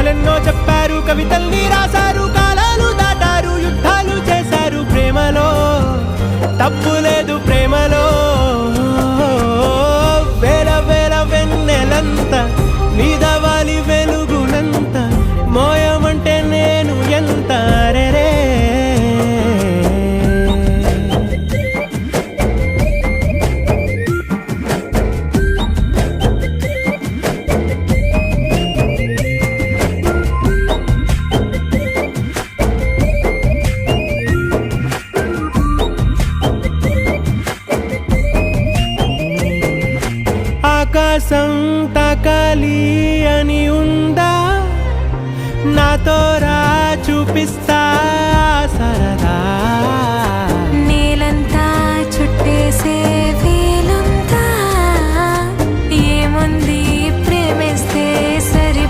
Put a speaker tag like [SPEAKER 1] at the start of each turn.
[SPEAKER 1] కథలెన్నో చెప్పారు, కవితల్ని రాశారు, కాలాలు దాటారు, యుద్ధాలు చేశారు. ప్రేమలో తప్పు లేదు, ప్రేమలో వేల వేల వెన్నెలంత నీదవాలి వెలుగునంత, మోయమంటే నేను ఎంత రే. ఆకాశం తాకాలి అని ఉందా, నాతో రా చూపిస్తా